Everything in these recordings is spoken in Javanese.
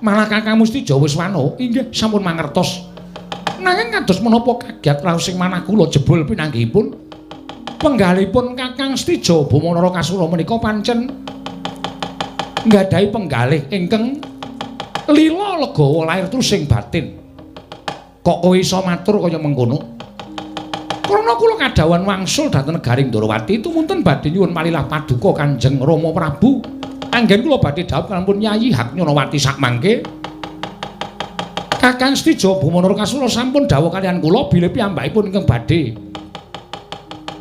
Malah Kakang Mustijo wis wano. Inggih sampun mangertos. Nanging kados menapa kagiat raos sing manah kula jebul pinanggihipun penggalipun Kakang Stijo Bomonara Kasura menika pancen nggadahi penggalih ingkang lila legawa lair terus sing batin. Kok kowe iso matur kaya mengkono? Krana kula kadhawan wangsul dhateng negaring Ndarawati tumunten badhe nyuwun palilah paduka Kanjeng Rama Prabu. Anggen kula badhe dhawuh kalampun Nyayi Haknyanawati sakmangke. Kakang Stijo Bomonara Kasura sampun dawuh kaliyan kula bilih piyambakipun ingkang badhe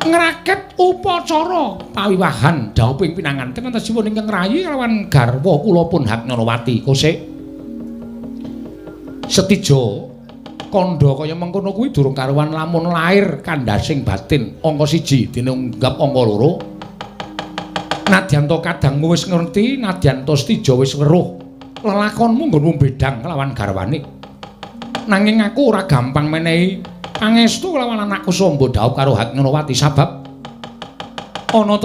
ngrakit upacara pawiwahan dawuh ping pinanganten antasipun ingkang rayi kelawan garwa kula pun Haknyanawati. Kosek Setijo kandha kaya mengkono kuwi durung karuwan lamun lair kandhasing batin angka 1 dene unggap angka 2. Nadyan to kadangmu wis ngerti, nadyan to Stijo wis weruh lelakonmu nggonmu bedang kelawan garwane. Nanging aku ora gampang menehi pangestu kelawan anakku Samba dhawuh karo Haknyanawati sabab ana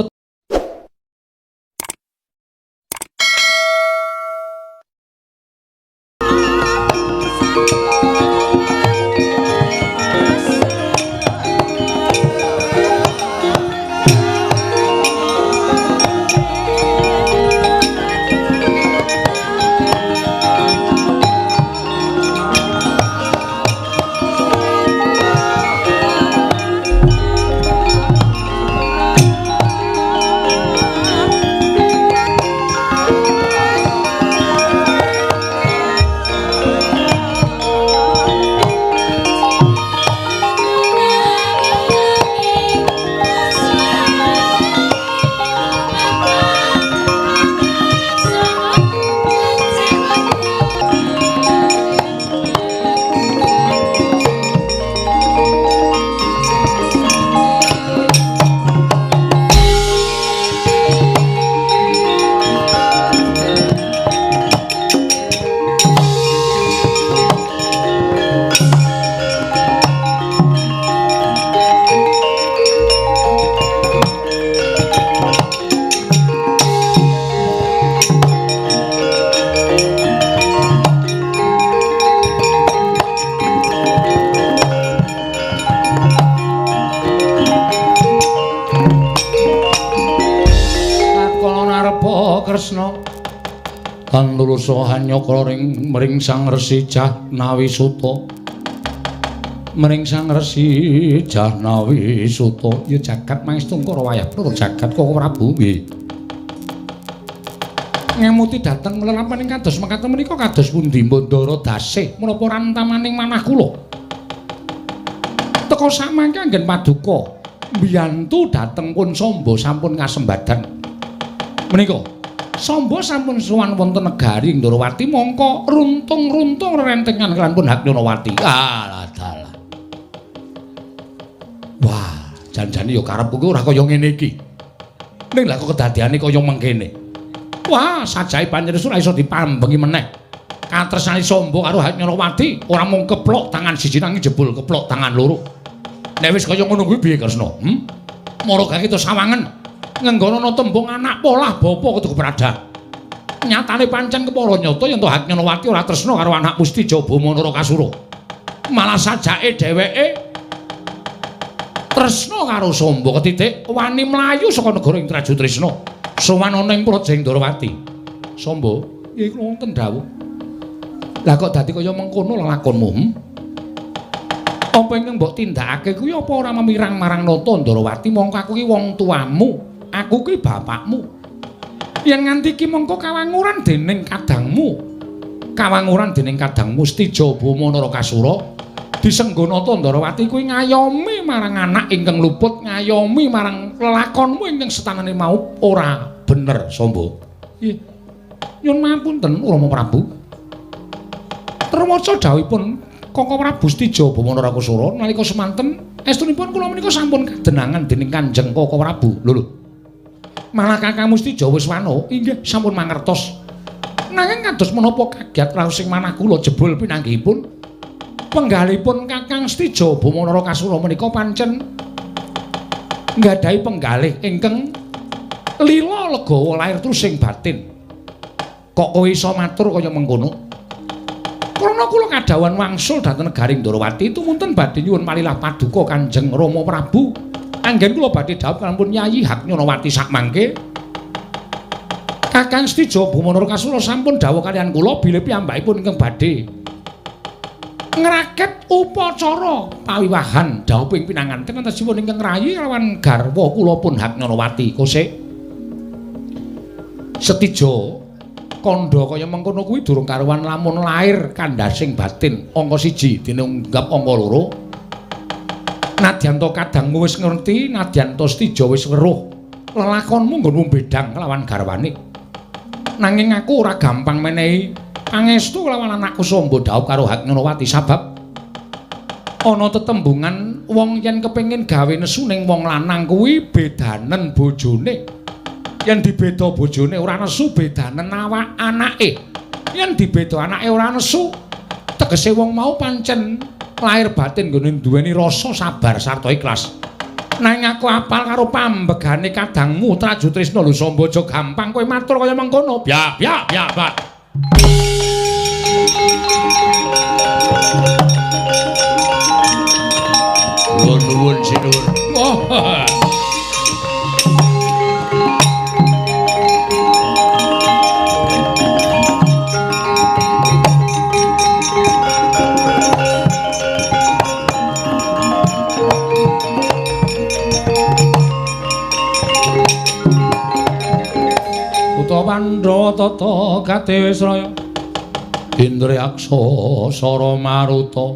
Hanyakra mring Sang Resi Jahnawi Suta. Mring Sang Resi Jahnawi Suta ya jagat mangestungkara wayah pluru jagat Koko Prabu nggih. Ngemuti dhateng lelampaning kados mekaten menika kados pundi Mandara Dasih menapa rantamaning manah kula. Teka samangke anggen paduka mbiyantu dhateng pun Samba sampun kasembadan. Menika Samba sampun sowan wonten negari Ndarawati mongko runtung-runtung rerentengan kelan pun Haknyanawati. Alah dalah. Wah, jan-jane ya karepku ora kaya ngene iki. Ning lha kok kedadiane kaya mengkene. Wah, sajahe panjenengan ora iso dipambengi meneh. Katresnane Samba karo Haknyanawati ora mung keplok tangan siji nanging jebul keplok tangan loro. Nek wis kaya ngono kuwi piye Kresna? Mara gak kita sawangen. Ngenggono tembung anak polah bapa kudu keprada. Nyatane pancen kepara nyata yen to Haknyanawati ora tresna karo anak Mustijo Bomonara Kasura. Malah sajake dheweke tresna karo Samba ketitik wani mlayu saka negara Indraju Tresna. Sowan ana ing Projeng Ndarawati. Samba, iki wonten dawuh. Lah kok dadi kaya mengkono lelakonmu? Apa ingkang mbok tindakake kuwi apa ora memirang marang nata Ndarawati mongko aku ki wong tuamu. Aku ki bapakmu. Yen nganti ki mengko kawanguran dening kadangmu. Kawanguran dening kadangmu Stijo Bomonara Kasura disenggonata Ndarawati kuwi ngayomi marang anak ingkang luput, ngayomi marang lelakonmu ingkang setanane mau ora bener, Samba. Nggih. Nyun mapunten Rama Prabu. Termaca dawuhipun Koko Prabu Stijo Bomonara Kasura nalika semanten estunipun kula menika sampun kadenangan dening Kanjeng Koko Prabu. Lho. Malah Kakang Mustijo wis wano. Inggih sampun mangertos. Nanging kados menapa kagiat raos sing manah kula jebul pinanggihipun penggalipun Kakang Stijo Bomonara Kasura menika pancen nggadahi penggalih ingkang lila legawa lair terus sing batin. Kok kowe iso matur kaya mengkono? Krana kula kadhawan wangsul dhateng negaring Ndarawati tumunten badhe nyuwun palilah paduka Kanjeng Rama Prabu. Anggen kula badhe dhawuh kalampun Yayi Haknyanawati sakmangke. Kakang Stijo Bumanara Kasura sampun dawuh kaliyan kula bilih piyambakipun ingkang badhe ngrakit upacara pawiwahan dawuh ping pinanganten antasipun ingkang rayi kelawan garwa kula pun Haknyanawati. Kosek Stijo kandha kaya mengkono kuwi durung karuan lamun lair kandhasing batin angka 1 dinunggap angka 2. Nadyan to kadangmu wis ngerti, nadyan to Stijo wis weruh lelakonmu nggonmu bedang kelawan garwane. Nanging aku ora gampang menehi pangestu kelawan anakku Samba dawuh karo Haknyanawati sabab ana tetembungan wong yen kepengin gawe nesu ning wong lanang kuwi bedanen bojone. Yen dibeda bojone ora nesu bedanen awak anake. Yen dibeda anake ora nesu tegese wong mau pancen lahir batin nggone duweni rasa sabar sarta ikhlas. Nanging aku apal karo pambegane kadangmu Trajutrisna lho Samba aja gampang kowe matur kaya mengkono. Ya, Pak. Nuwun sinuwun. Pandhawa tata Gadewisraya Indriyaksa Sara Maruta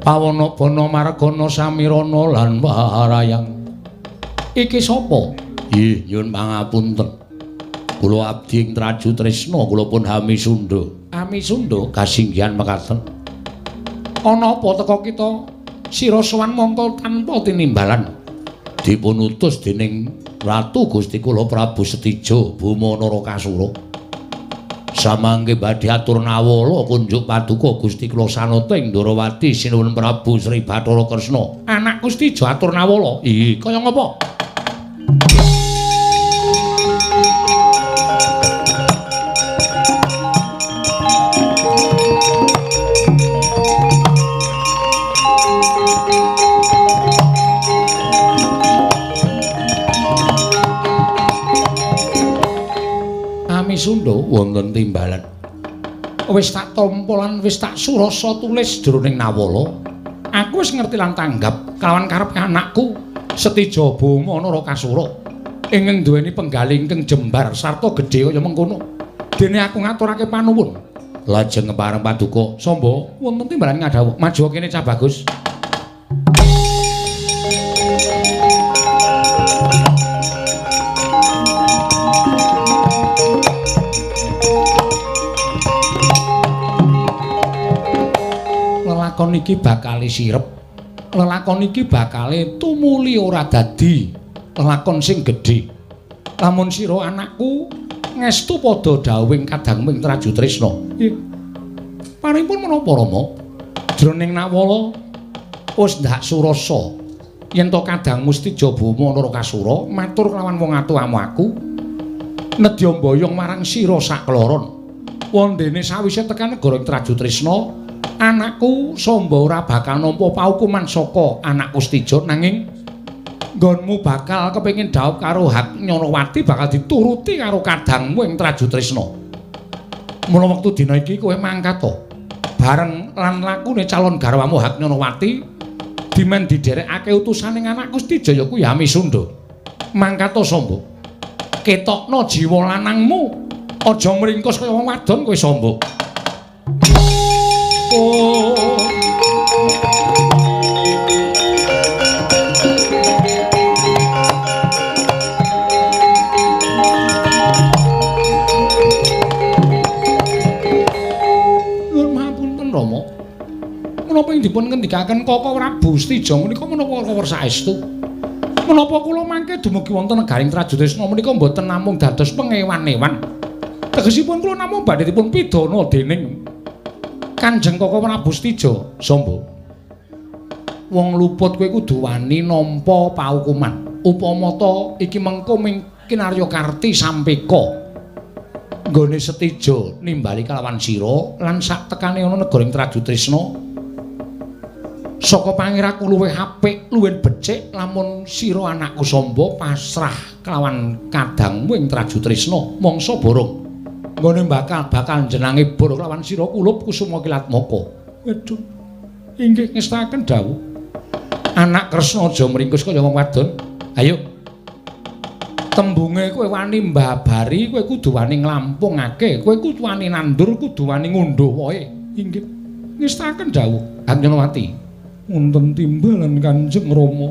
Pawana-bana Margana Samirana lan Warayang. Iki sapa? Nggih, nyuwun pangapunten. Kula abdi ing Trajutrisna, kula pun Hami Sunda. Hami Sunda kasinggihan mekaten. Ana apa teka kita sira sowan mongko tanpa tinimbalan dipun utus dening Ratu Gusti kula Prabu Setijo Bumanara Kasura. Samangke badhe atur nawala kunjuk paduka Gusti kula sanata ing Ndarawati sinuwun Prabu Sri Bathara Kresna. Anak Gustijo atur nawala. Ih, kaya ngapa? Sunda wonten timbalan. Wis tak tampa lan wis tak surasa tulis jroning nawala. Aku wis ngerti lan tanggap kelawan karepe anakku Setijo Bumanara Kasura ingkang duweni penggalih ingkang jembar sarta gedhe kaya mengkono. Dene aku ngaturake panuwun. Lajeng pareng paduka Samba wonten timbalan ngadhawuh. Maju kene Cah Bagus. Lelakon iki bakale sirep. Lelakon iki bakale tumuli ora dadi lelakon sing gedhe. Lamun sira anakku ngestu padha dawuhing kadangmu ing Trajutrisna. Nggih. Paringipun menapa Rama? Jroning nawala wis ndak surasa yen to kadangmu Stijo Bumanara Kasura matur kelawan wong atuwamu aku nedya mboyong marang sira sakloron. Wondene sawise tekan negara ing Trajutrisna anakku Samba ora bakal nampa paukuman saka anakku Stijo nanging nggonmu bakal kepengin dhawuh karo Haknyanawati bakal dituruti karo kadangmu ing Trajutrisna. Mula wektu dina iki kowe mangkat to bareng lan lakune calon garwamu Haknyanawati dimen diderekake utusaning anakku Stijo ya kuwi Hami Sunda. Mangkat to Samba. Ketokno jiwa lanangmu aja mringkos kaya wong wadon kowe Samba. Rama. Menapa ing dipun ngendikaken Kaka Prabu Stijo menika menapa kawor saestu? Menapa kula mangke dumugi wonten negaring Trajutrisna menika mboten namung dados pengewan-ewan. Tegesipun kula namung badhe dipun pidana dening Kanjeng Kaka Prabu Stijo. Samba. Wong luput kowe kudu wani nampa paukuman. Upama ta iki mengko ming kinarya karti sampeka. nggone Setija nimbali kalawan sira lan sak tekane ana negaring Trajutrisna saka pangiraku luwih apik luwih becik lamun sira anakku Samba pasrah kelawan kadangmu ing Trajutrisna mangsa borong nggone bakal jenange bor kelawan sira kulup Kusuma Kilatmaka. Waduh inggih ngestaken dawuh anak Kresna aja mringkus kaya wong wadon. Ayo tembunge kowe wani mbabari, kowe kudu wani nglampungake, kowe kudu wani nandur, kudu wani ngunduh wae. Inggih ngestaken dawuh Anjanawati. Wonten timbalan Kanjeng Rama.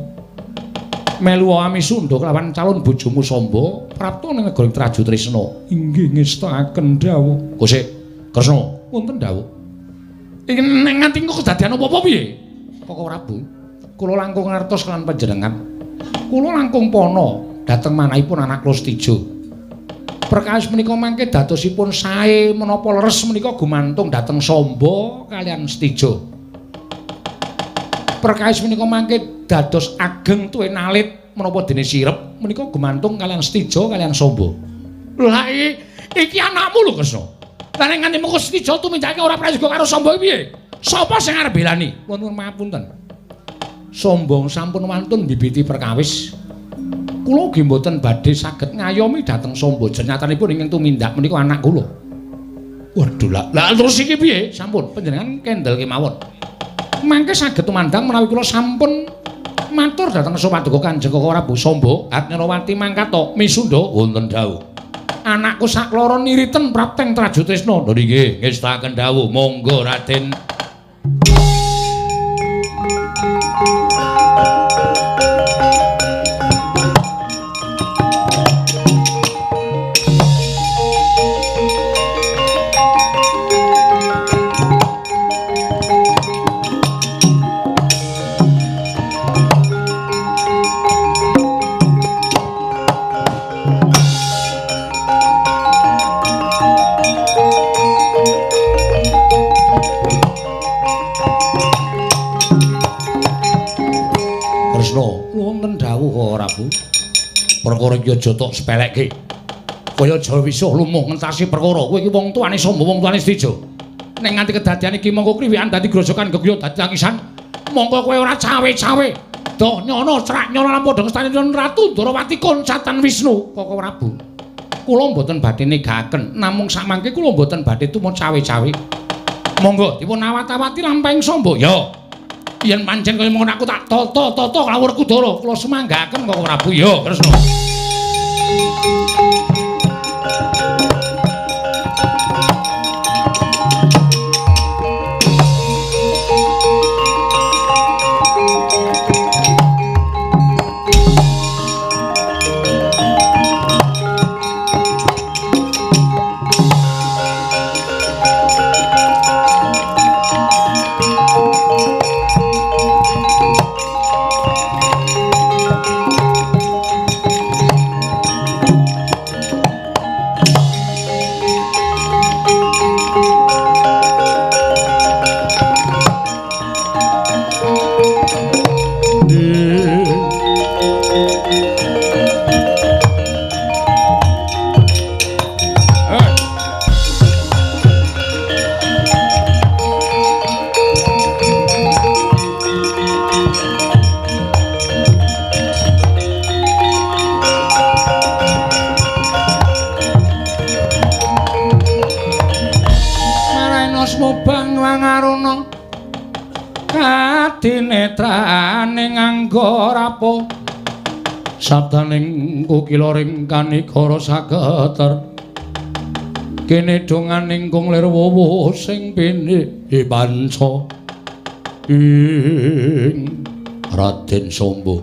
Melu ami sundha kelawan calon bojomu Samba prapta ning negara Trajutrisna. Inggih ngestaken dawuh. Gusik Kresna, wonten dawuh. Ing nganti kok kedadian apa-apa piye? Koko Prabu. Kula langkung ngertos kalian panjenengan. Kula langkung pono dhateng manahipun anak kula Setija. Perkawis menika mangke dadosipun sae menapa leres menika gumantung dhateng Samba kalian Setija. Perkawis menika mangke dados ageng tuwe nalit menapa dene sirep menika gumantung kalian Setija kalian Samba. Lah iki anakmu lho Kresna. Lah nek nganti mengko Setija tumindake ora prayoga karo Samba piye? Sapa sing arep belani? Nuwun mapunten. Samba sampun wantun bibiti perkawis. Kula ugi mboten badhe saged ngayomi dhateng Samba. Jenyatanipun ingkang tumindak menika anak kula. Waduh lah terus iki piye? Sampun panjenengan kendel kemawon. Mangke saged tumandang menawi kula sampun matur dhateng Sapaduka Kanjeng Koko Prabu Samba Atnyarawati mangkat misundha wonten dawuh. Anakku sakloro niriten prapteng Trajutrisna. Lha nggih ngestaken dawuh. Monggo Raden. Perkara iki aja tok sepelekke. Kaya aja bisa lumuh ngentasi perkara. Kowe iki wong tuane Samba, wong tuane Setija. Nek nganti kedadian iki mongko kriwikan dadi grojokan gegya dadi tangisan, mongko kowe ora cawe-cawe. Doh nyono crak nyono lan padha ngestanen Ratu Ndarawati koncatan Wisnu, Koko Prabu. Kula mboten badhe negakaken, namung samangke kula mboten badhe tumut cawe-cawe. Monggo dipun awat-awati lampahing Samba. Ya. Yen pancen kaya mengko aku tak tata kawur Kudara, kula semanggaken Koko Prabu. Ya, Kresna. Dinetrane nganggo rapo sabdaning kukiloring kanikara sageter kene donganing kung lir wuwuh sing pini panca ing Raden Samba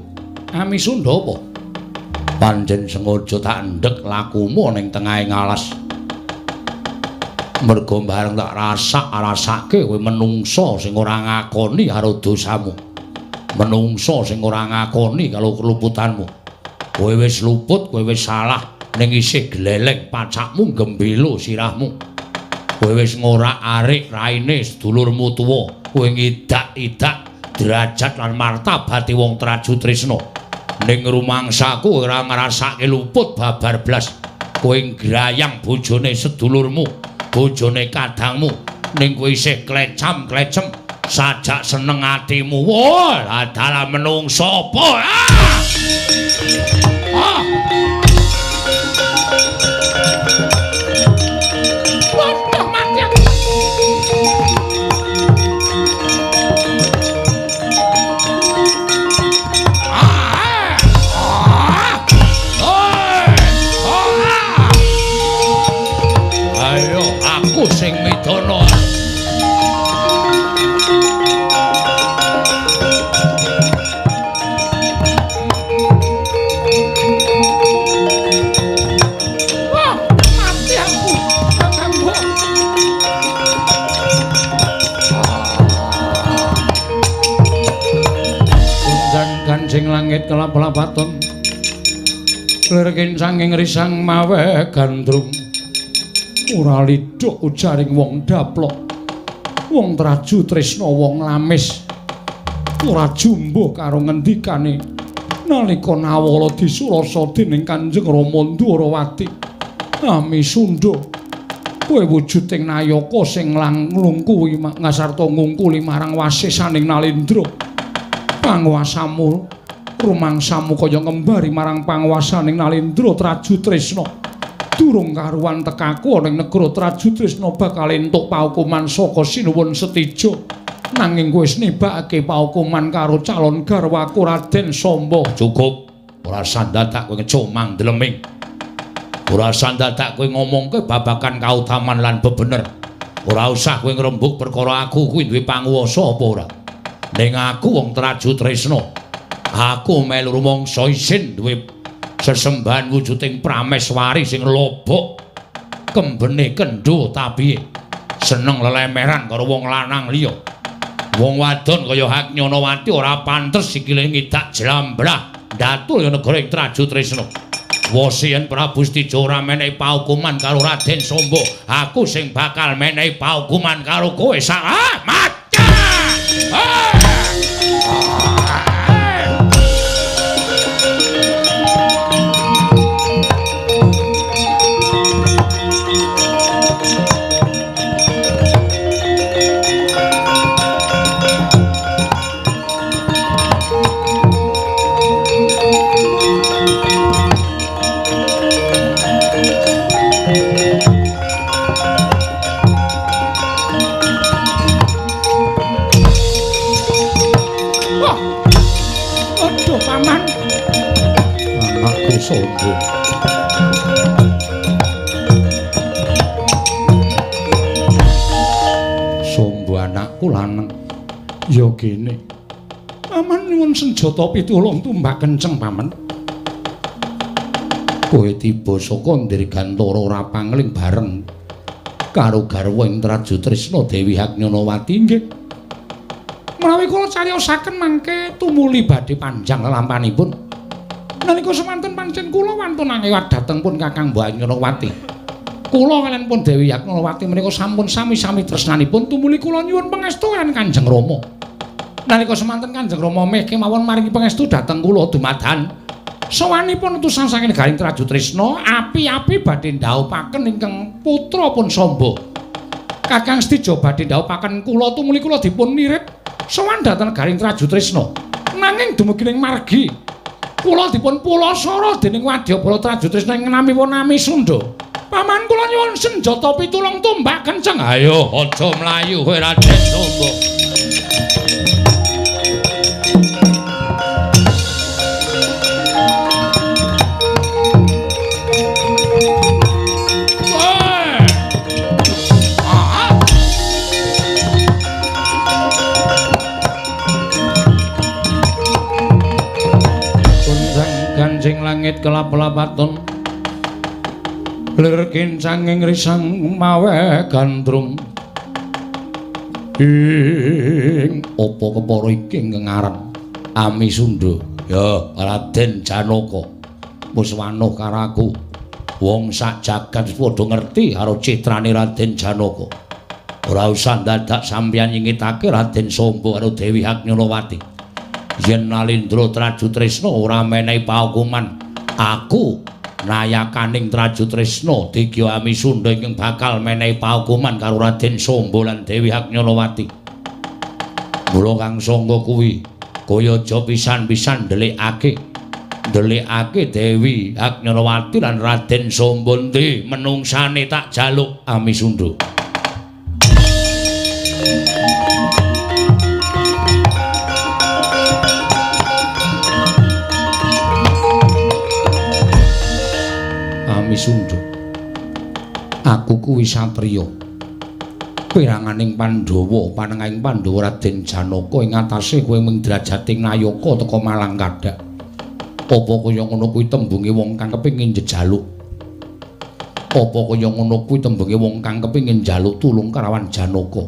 ami sundha apa panjen sengaja tak ndek lakumu ning tengahing alas mergo bareng tak rasake kowe menungsa sing ora ngakoni karo dosamu. Menungsa sing ora ngakoni karo keluputanmu. Kowe wis luput, kowe wis salah ning isih gleleng pacakmu gembelo sirahmu. Kowe wis ngorak-arik raine sedulurmu tuwa. Kowe ngidak-idak derajat lan martabate wong Trajutrisna. Ning rumangsaku ora ngrasake luput babar blas. kowe ngrayang bojone sedulurmu, bojone kadangmu ning kowe isih klecam-klecem sajak seneng atimu. Wah, lah dalam menungso apa? Waduh, mati aku. Ayo, aku sing midono. Kanjeng langit kelap-lapaton lirkin sanging risang mawe gandrung ora lidhok ujaring wong daplok wong traju tresna wong lamis ora jumbuh karo ngendikane nalika nawala disurasa dening Kanjeng Rama Ndwarawati. Ami Sundha kowe wujuding nayaka sing nglungkuhi ngasarta ngungkuli marang wasisaning Nalendra. Panguwasamu rumangsamu kaya ngembari marang panguwasaning Nalendra Traju Tresna. Durung karuan tekaku ning negara Traju Tresna bakal entuk paukuman saka Sinuwun Setija. Nanging kowe wis nibakake paukuman karo calon garwaku Raden Samba. Cukup. Ora sandadak kowe ngecomang deleming. Ora sandadak kowe ngomongke babakan kautaman lan bebener. Ora usah kowe ngrembug perkara aku kuwi duwe panguwasa apa ora. Ning aku wong Traju Tresna, aku melu rumangsa isin duwe sesembahan wujuding prameswari sing lobok kembene kendho tabihe seneng lelemeran karo wong lanang liya. Wong wadon kaya Haknyonawati ora pantes sikile ngidak jlambrah ndatul ya negara ing Traju Tresna. Wasihen Prabu Setija ora menehi paukuman karo Raden Samba, aku sing bakal menehi paukuman karo kowe. Selamat. Samba. Samba anakku lanang. Ya kene. Paman nyuwun senjata pitulung tumbak kenceng, Paman. Kowe tiba saka Ndirgantara ora pangling bareng karo garwa ing Traju Tresna Dewi Haknyonawati nggih. Menawi kula cariosaken mangke tumuli badhe panjang lampahipun. Nalika semanten pancen kula wantun angewat dhateng pun Kakang Mbah Haknyonawati. Kula kaliyan pun Dewi Haknyonawati menika sampun sami-sami tresnanipun tumuli kula nyuwun pangestu kaliyan Kanjeng Rama. Nalika semanten Kanjeng Rama meh kemawon maringi pangestu dhateng kula dumadahan sawanipun utusan saking Garing Traju Tresna api-api badhe ndhaupaken ingkang putra pun Samba. Kakang Setija badhe ndhaupaken kula tumuli kula dipun nirit sowan dhateng Garing Traju Tresna. Nanging dumugi ing margi kula dipun pulasara dening Wadyabala Traju Tresna ing namipun Ami Sundha. Paman kula nyuwun senjata pitulung tumbak kenceng. Ayo aja mlayu kowe Raden Samba. Kanjeng langit kelap-lapaton lir kincanging risang mawe gandrung ing apa kepara iki ngarep Ami Sundha. Ya Raden Janaka wis wanuh karo aku. Wong sak jagat padha ngerti karo citrane Raden Janaka. Ora usah dadak sampeyan nyingitake Raden Samba karo Dewi Haknyonawati. Yen Nalendra Traju Tresna ora menehi paukuman, aku nayakaning Trajutresna Digya Amisunda ingkang bakal menehi paukuman karo Raden Samba lan Dewi Haknyalawati. Mula Kang Sangga kuwi kaya aja pisan-pisan ndelikake Dewi Haknyalawati lan Raden Samba ndi menungsane tak jaluk Amisunda. Amisunda, aku kuwi satriya. Piranganing Pandhawa, panengahing Pandhawa Raden Janaka ing atase kowe mung drajating nayaka teka Malang Kadhak. Apa kaya ngono kuwi tembunge wong kang kepengin njejaluk? Apa kaya ngono kuwi tembunge wong kang kepengin njaluk tulung kalawan Janaka?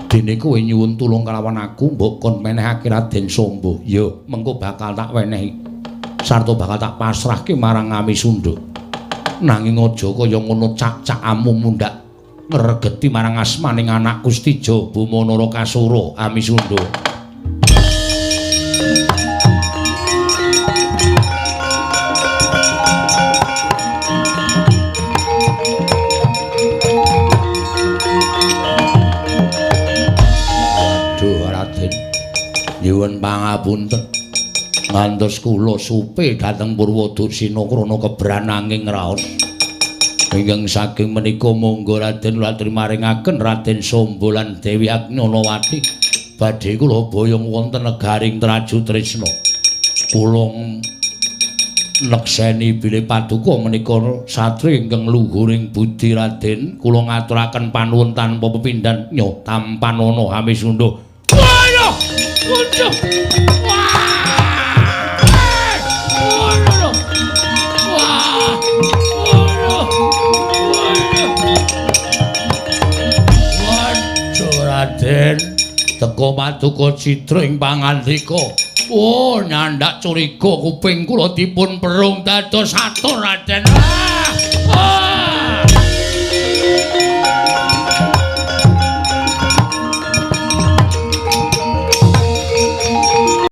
Dene kowe nyuwun tulung kalawan aku, mbok kon menehake Raden Samba. Ya, mengko bakal tak wenehi. Sarta bakal tak pasrahke marang Amisunda. Nanging aja kaya ngono cak-cakamu mundhak ngregeti marang asmaning anak Kustija Bumanara Kasura Amisunda. Waduh Raden, nyuwun pangapunten. Ngantos kula supe dhateng Purwadasina krana kebrananging raos. Ingkang saking menika monggo Raden latri maringaken Raden Samba lan Dewi Haknyalawati badhe kula boyong wonten negaring Trajutresna. Kula nekseni bilih paduka menika satri ingkang luhuring budi Raden. Kula ngaturaken panuwun tanpa pepindhan nyo tampan ana Amisunda. Waduh! Waduh! Raden teka paduka citra ing pangandika. Oh, nyandak curiga kuping kula dipun perung dados satur Raden.